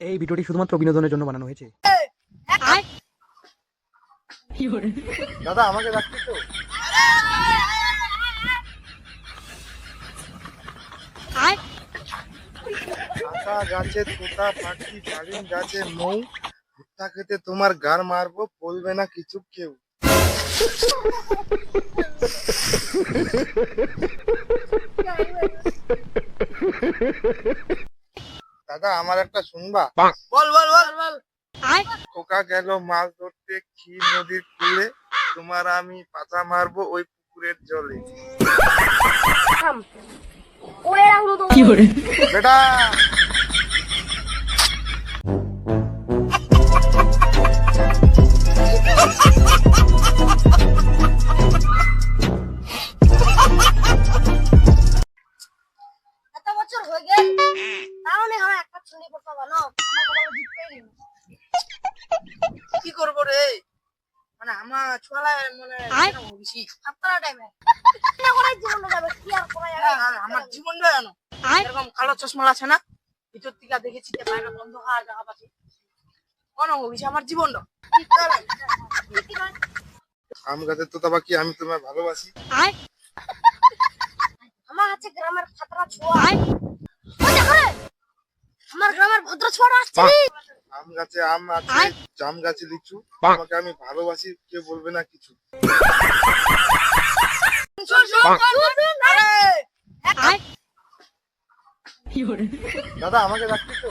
এই ভিডিওটি শুধুমাত্র বিনোদনের জন্য বানানো হয়েছে। দাদা আমাকে রাখছি তো। কাঁচা গাছে তোতা পাখি, ডালিম গাছে মৌ, ভুট্টা খেতে তোমার গার মারবো, বলবে না কিছু কেউ। দাদা আমার একটা শুনবা? বল বল বল বল। খোকা গেল মাছ ধরতে ক্ষীর নদীর কূলে, তোমার আমি পাতা মারবো ওই পুকুরের জলে। বেটা এত বছর হয়ে গেল তাহলে হয় একটা ছুরি পোকা বানো কি করবো রে, মানে আমার ছোয়ালায় মানে বেশি আপনারা টাইমে না করাই জীবন যাবে কি আর করা যাবে আমার জীবনটা জানো এরকম কালো চশমা আছে না, ভিতর থেকে দেখেছি যে বাইরে অন্ধকার দেখা পাচ্ছি, কোন হয়েছে আমার জীবনটা। আম গাছের তোতা পাখি, আমি তোমায় ভালোবাসি। আমার আছে গ্রামের খাতরা ছোয়া ওই দেখো রে, আমার গ্রামের ভদ্র ছোয়াটা আসছে আম গাছে আম আছে, জাম গাছে লিচু, তোমাকে আমি ভালোবাসি, কেউ বলবে না কিছু। দাদা আমাকে রাখছি তো।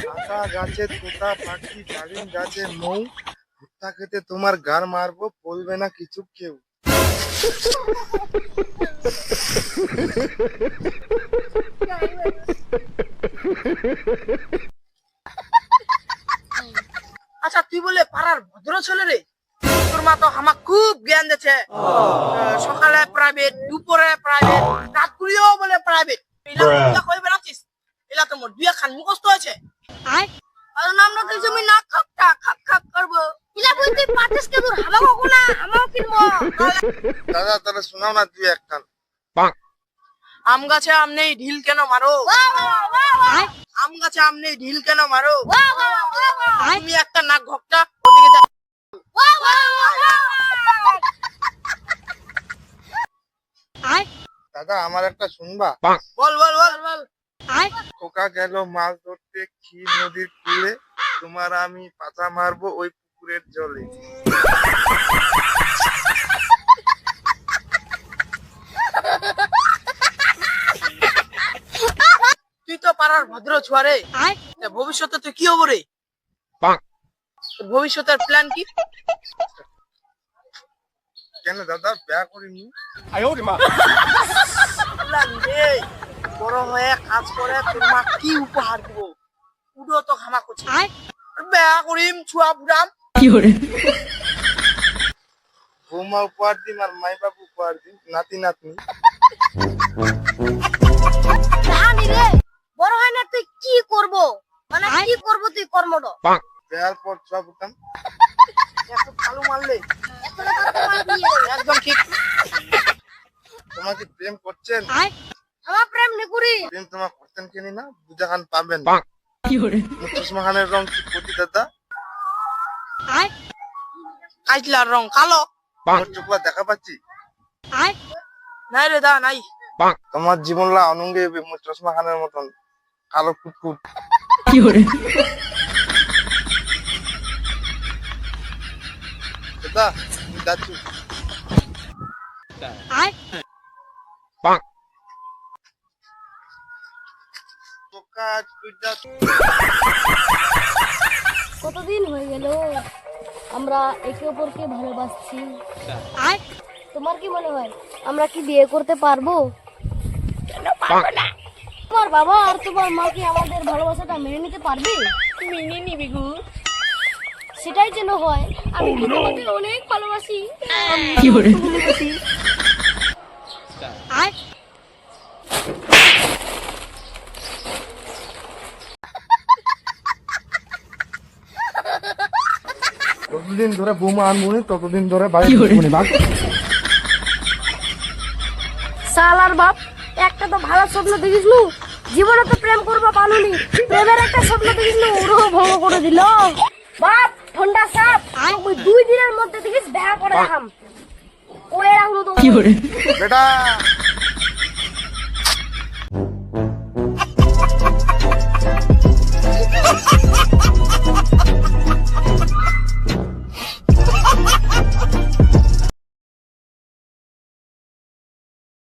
কাঁচা গাছে তোতা পাখি, ডালিম গাছে মৌ, ভুট্টা খেতে তোমার গার মারবো, বলবে না কিছু কেউ। আচ্ছা তুই বলে পাড়ার ভদ্র ছেলে রে, তোর মা তো আমার খুব জ্ঞান দিচ্ছে, সকালে প্রাইভেট, দুপুরে প্রাইভেট, রাত করিও বলে প্রাইভেট। এলা কই বেড়াচ্ছিস? এলা তো মোর দুই খান মুখস্থ আছে। আর নাম না দিয়েছি আমি না খাপটা খাপ খাপ করবো। ইলা বই তুই পাটিস কে দূর হামা কো না হামাও কিনবো দাদা তাহলে শোনাও না দুই এক কান। আম গাছে আম নেই ঢিল কেন মারো, বাহ বাহ বাহ আম গাছে আম নেই ঢিল কেন মারো, বাহ বাহ তুমি একটা নাক ঘকটা ওদিকে যা। বাহ দাদা আমার একটা শুনবা? বল বল বল বল। খোকা গেল মাছ ধরতে ক্ষীর নদীর কূলে, তোমার আমি পাতা মারবো ওই পুকুরের জলে। তুই তো পাড়ার ভদ্র ছোয়ারে, ভবিষ্যতে তুই কি হবো রে? তোর ভবিষ্যতের প্ল্যান কি? কেন দাদা বিয়া করিনি? প্ল্যান রে, বড় হয়ে কাজ করে তোর মা কি উপহার দিব, উডো তো খামা করছে। বেয়া করিম ছুয়া বুড়াম। বৌমা উপহার দিম আর মাই বাবু উপহার দিম, নাতি নাতনি। জানি রে বড় হয় না তুই কি করব মানে কি করব তুই কর্মটা বিয়ার পর ছোয়া বুতাম। এত ভালো মারলে এখন তো তোমার বিয়ে একদম ঠিক। তোমাকে প্রেম করছেন? আমার প্রেম নিকুরি প্রেম তোমার করতেন কিনি না বুঝা খান পাবেন। চশমা খানের রং কি করতি দাদা? কাইটলার রং কালো। আমার চোখলা দেখা পাচ্ছি? নাই রে দা নাই। তোমার জীবনলা অনঙ্গে চশমা খানের মতন কালো কুটকুট। দাদা তুমি যাচ্ছি। কতদিন হয়ে গেল আমরা একে অপরকে ভালোবাসছি তোমার কি মনে হয় আমরা কি বিয়ে করতে পারবো? তোমার বাবা আর তোমার মা কি আমাদের ভালোবাসাটা মেনে নিতে পারবে? মিনি নিবি গু। সেটাই যেন হয়। আমি কি তোমাকে অনেক ভালোবাসি। যতদিন ধরে বৌমা আনবো ততদিন ধরে বাড়ি শালার বাপ, একটা তো ভালো স্বপ্ন দেখিস নু, জীবনে তো প্রেম করবো পালুনি, প্রেমের একটা স্বপ্ন দেখিস নু, ওরও ভঙ্গ করে দিল। বাপ ঠান্ডা সাপ, ওই 2 দিনের মধ্যে দেখিস দেখা করে দেখাম। ওই রাখলো তো বেটা